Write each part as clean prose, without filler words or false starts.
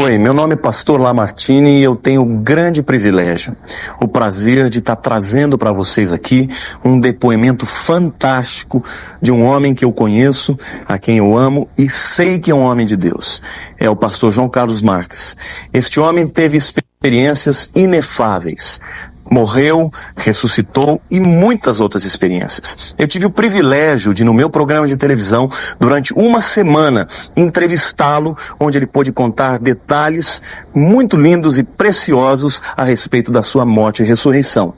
Oi, meu nome é Pastor Lamartine e eu tenho o grande privilégio, o prazer de estar trazendo para vocês aqui um depoimento fantástico de um homem que eu conheço, a quem eu amo e sei que é um homem de Deus. É o pastor João Carlos Marques. Este homem teve experiências inefáveis. Morreu, ressuscitou e muitas outras experiências. Eu tive o privilégio de, no meu programa de televisão, durante uma semana, entrevistá-lo, onde ele pôde contar detalhes muito lindos e preciosos a respeito da sua morte e ressurreição.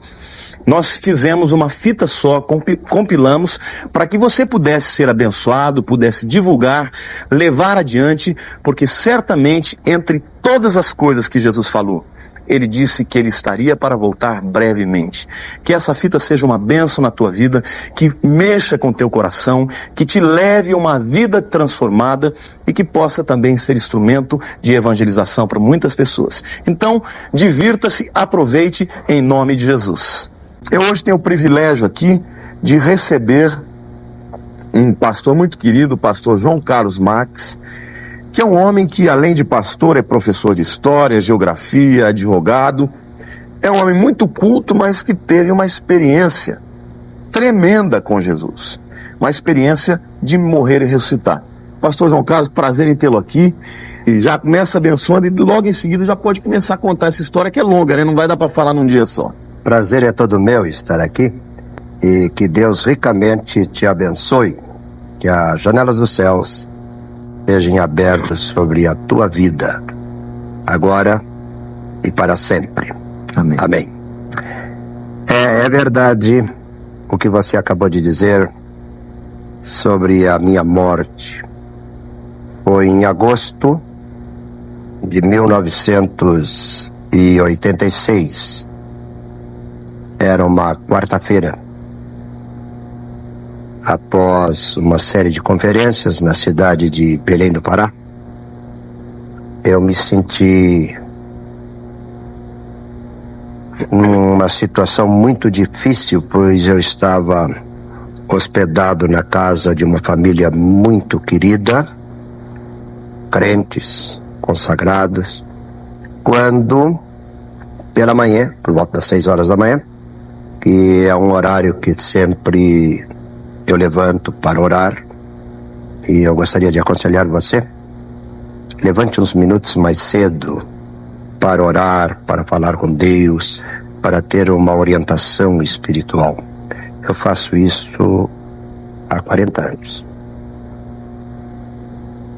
Nós fizemos uma fita só, compilamos, para que você pudesse ser abençoado, pudesse divulgar, levar adiante, porque certamente, entre todas as coisas que Jesus falou, ele disse que ele estaria para voltar brevemente. Que essa fita seja uma bênção na tua vida, que mexa com teu coração, que te leve a uma vida transformada e que possa também ser instrumento de evangelização para muitas pessoas. Então, divirta-se, aproveite em nome de Jesus. Eu hoje tenho o privilégio aqui de receber um pastor muito querido, o pastor João Carlos Marques, que é um homem que, além de pastor, é professor de história, geografia, advogado. É um homem muito culto, mas que teve uma experiência tremenda com Jesus. Uma experiência de morrer e ressuscitar. Pastor João Carlos, prazer em tê-lo aqui. E já começa abençoando e logo em seguida já pode começar a contar essa história que é longa, né? Não vai dar para falar num dia só. Prazer é todo meu estar aqui. E que Deus ricamente te abençoe. Que as janelas dos céus estejam abertas sobre a tua vida, agora e para sempre. Amém. Amém. É verdade o que você acabou de dizer sobre a minha morte. Foi em agosto de 1986. Era uma quarta-feira. Após uma série de conferências na cidade de Belém do Pará, eu me senti numa situação muito difícil, pois eu estava hospedado na casa de uma família muito querida, crentes, consagrados, quando, pela manhã, por volta das 6 horas da manhã, que é um horário que sempre eu levanto para orar, e eu gostaria de aconselhar você, levante uns minutos mais cedo para orar, para falar com Deus, para ter uma orientação espiritual. Eu faço isso há 40 anos.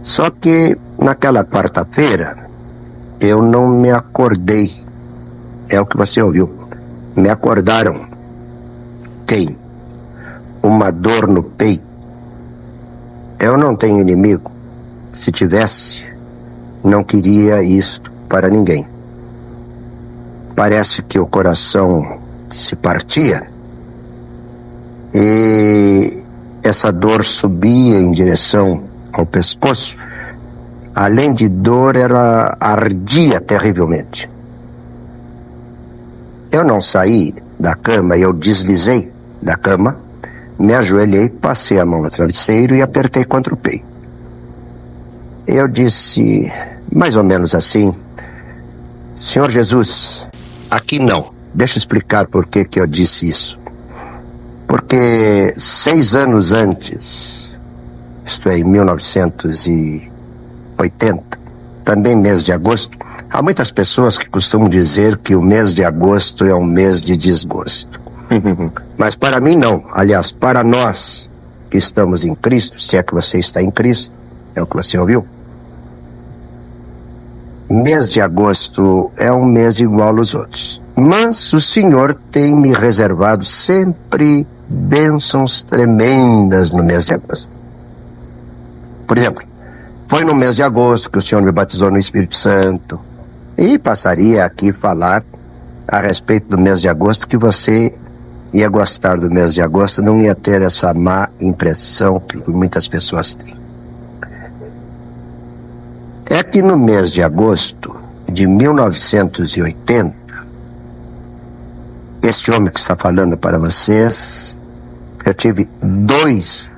Só que naquela quarta-feira eu não me acordei. É o que você ouviu. Me acordaram. Quem? Uma dor no peito. Eu não tenho inimigo. Se tivesse, não queria isto para ninguém. Parece que o coração se partia e essa dor subia em direção ao pescoço. Além de dor, ela ardia terrivelmente. Eu não saí da cama, eu deslizei da cama, me ajoelhei, passei a mão no travesseiro e apertei contra o peito. Eu disse, mais ou menos assim, Senhor Jesus, aqui não. Deixa eu explicar por que eu disse isso. Porque 6 anos antes, isto é, em 1980, também mês de agosto, há muitas pessoas que costumam dizer que o mês de agosto é um mês de desgosto. Mas para mim não. Aliás, para nós que estamos em Cristo, se é que você está em Cristo, é o que você ouviu. Mês de agosto é um mês igual aos outros. Mas o Senhor tem me reservado sempre bênçãos tremendas no mês de agosto. Por exemplo, foi no mês de agosto que o Senhor me batizou no Espírito Santo. E passaria aqui falar a respeito do mês de agosto, que você ia gostar do mês de agosto, não ia ter essa má impressão que muitas pessoas têm. É que no mês de agosto de 1980, este homem que está falando para vocês, eu tive 2,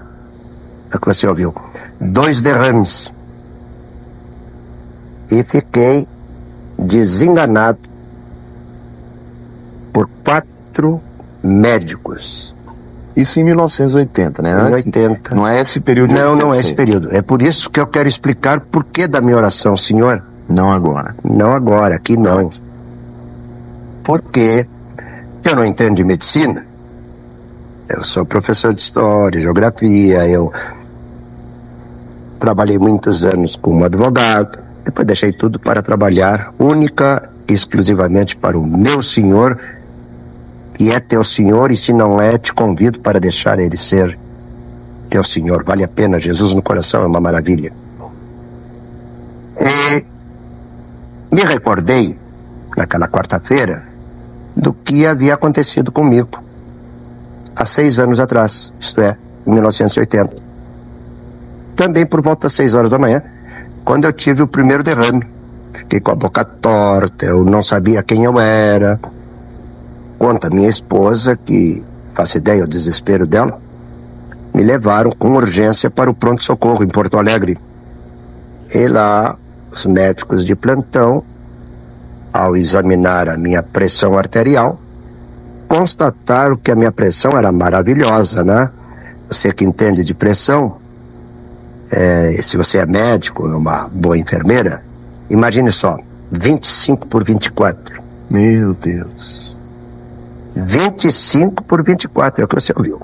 é o que você ouviu, 2 derrames. e fiquei desenganado por 4 médicos. Isso em 1980, né? Em 80. Não é esse período de Não, não é 86. esse período. É por isso que eu quero explicar por que da minha oração, Senhor. Não agora. Não agora, aqui não. Porque eu não entendo de medicina. Eu sou professor de história, geografia, eu trabalhei muitos anos como advogado, depois deixei tudo para trabalhar única e exclusivamente para o meu Senhor, que é teu Senhor, e se não é, te convido para deixar ele ser teu Senhor. Vale a pena, Jesus no coração é uma maravilha. E me recordei, naquela quarta-feira, do que havia acontecido comigo há 6 anos atrás, isto é, em 1980. Também por volta das 6 horas da manhã, quando eu tive o primeiro derrame. Fiquei com a boca torta, eu não sabia quem eu era. Conta minha esposa, que faço ideia do desespero dela, me levaram com urgência para o pronto-socorro em Porto Alegre. E lá, os médicos de plantão, ao examinar a minha pressão arterial, constataram que a minha pressão era maravilhosa, né? Você que entende de pressão, se você é médico, uma boa enfermeira, imagine só, 25/24. Meu Deus. 25/24, é o que você ouviu.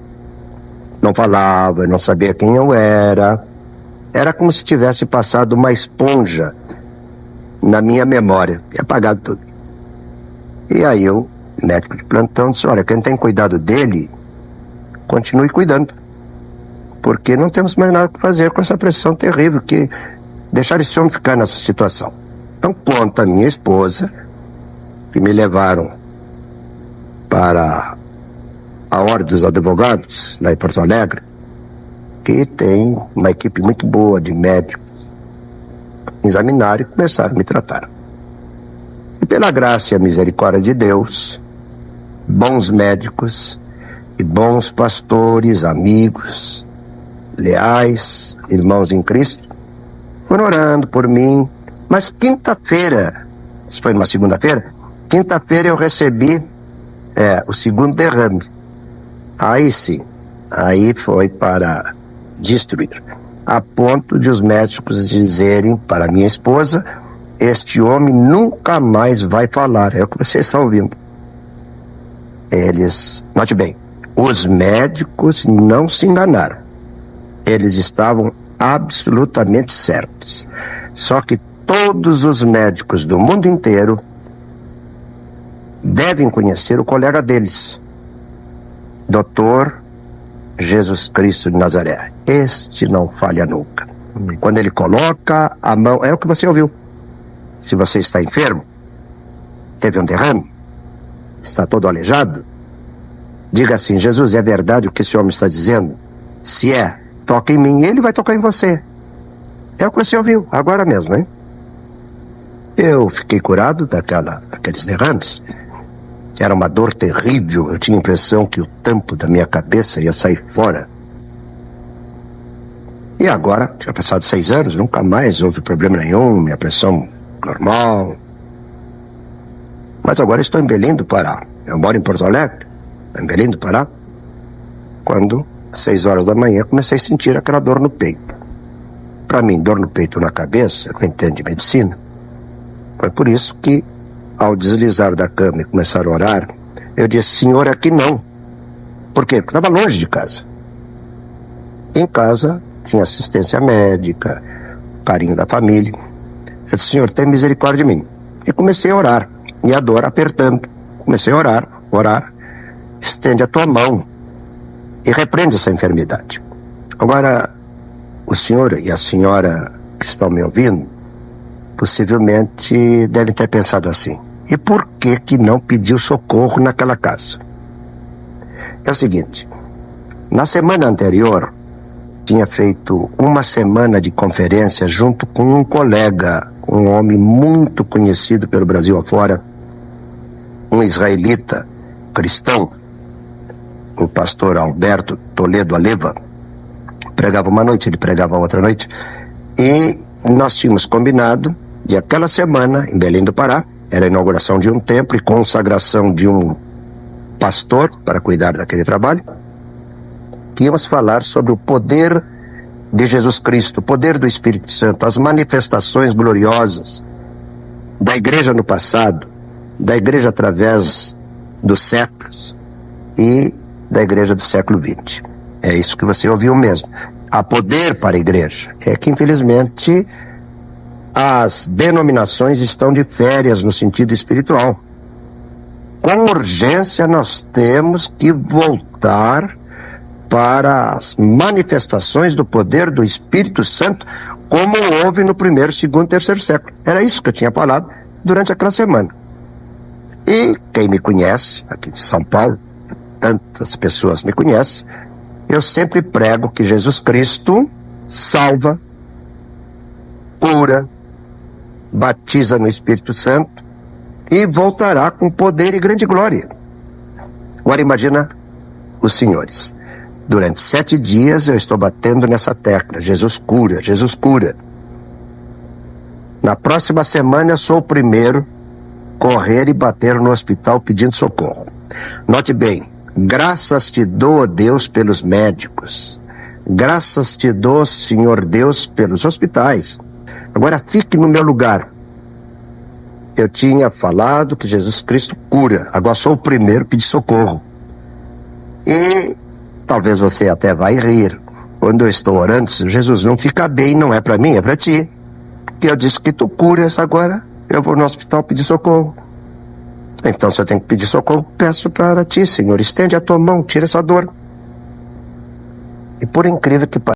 Não falava, não sabia quem eu era. Era como se tivesse passado uma esponja na minha memória e apagado tudo. E aí o médico de plantão disse: olha, quem tem cuidado dele, continue cuidando, porque não temos mais nada para fazer com essa pressão terrível, que deixar esse homem ficar nessa situação. Então conta a minha esposa que me levaram para a Ordem dos Advogados, lá em Porto Alegre, que tem uma equipe muito boa de médicos, examinaram e começaram a me tratar. E pela graça e a misericórdia de Deus, bons médicos e bons pastores, amigos, leais, irmãos em Cristo, foram orando por mim. Mas quinta-feira, isso foi numa segunda-feira, quinta-feira eu recebi o segundo derrame. Aí sim, aí foi para destruir, a ponto de os médicos dizerem para minha esposa: este homem nunca mais vai falar. É o que você está ouvindo. Eles, note bem, os médicos não se enganaram. Eles estavam absolutamente certos. Só que todos os médicos do mundo inteiro devem conhecer o colega deles, Dr. Jesus Cristo de Nazaré. Este não falha nunca. Quando ele coloca a mão, é o que você ouviu. Se você está enfermo, teve um derrame, está todo aleijado, diga assim: Jesus, é verdade o que esse homem está dizendo? Se é, toca em mim, e ele vai tocar em você. É o que você ouviu, agora mesmo, hein? Eu fiquei curado daqueles derrames. Era uma dor terrível, eu tinha a impressão que o tampo da minha cabeça ia sair fora. E agora, tinha passado 6 anos, nunca mais houve problema nenhum, minha pressão normal. Mas agora estou em Belém do Pará. Eu moro em Porto Alegre, em Belém do Pará, quando, às 6 horas da manhã, comecei a sentir aquela dor no peito. Para mim, dor no peito ou na cabeça, eu não entendo de medicina. Foi por isso que, ao deslizar da cama e começar a orar, eu disse: Senhor, aqui não. Por quê? Porque estava longe de casa. Em casa, tinha assistência médica, carinho da família. Eu disse: Senhor, tem misericórdia de mim. E comecei a orar, e a dor apertando. Comecei a orar. Estende a tua mão e repreende essa enfermidade. Agora, o senhor e a senhora que estão me ouvindo, possivelmente devem ter pensado assim: e por que não pediu socorro naquela casa? É o seguinte, na semana anterior, tinha feito uma semana de conferência junto com um colega, um homem muito conhecido pelo Brasil afora, um israelita cristão, o pastor Alberto Toledo Aleva. Pregava uma noite, ele pregava outra noite, e nós tínhamos combinado de aquela semana, em Belém do Pará, era a inauguração de um templo e consagração de um pastor para cuidar daquele trabalho, que íamos falar sobre o poder de Jesus Cristo, o poder do Espírito Santo, as manifestações gloriosas da igreja no passado, da igreja através dos séculos e da igreja do século XX. É isso que você ouviu mesmo. Há poder para a igreja. É que, infelizmente, as denominações estão de férias no sentido espiritual. Com urgência, nós temos que voltar para as manifestações do poder do Espírito Santo, como houve no primeiro, segundo, terceiro século. Era isso que eu tinha falado durante aquela semana. E quem me conhece, aqui de São Paulo, tantas pessoas me conhecem, eu sempre prego que Jesus Cristo salva, cura, batiza no Espírito Santo e voltará com poder e grande glória. Agora imagina os senhores. Durante 7 dias eu estou batendo nessa tecla. Jesus cura, Jesus cura. Na próxima semana eu sou o primeiro a correr e bater no hospital pedindo socorro. Note bem, graças te dou, ó Deus, pelos médicos. Graças te dou, Senhor Deus, pelos hospitais. Agora fique no meu lugar. Eu tinha falado que Jesus Cristo cura. Agora sou o primeiro a pedir socorro. E talvez você até vai rir. Quando eu estou orando, se Jesus não fica bem, não é para mim, é para ti. Que eu disse que tu curas, agora eu vou no hospital pedir socorro. Então, se eu tenho que pedir socorro, peço para ti, Senhor, estende a tua mão, tira essa dor. E por incrível que pareça,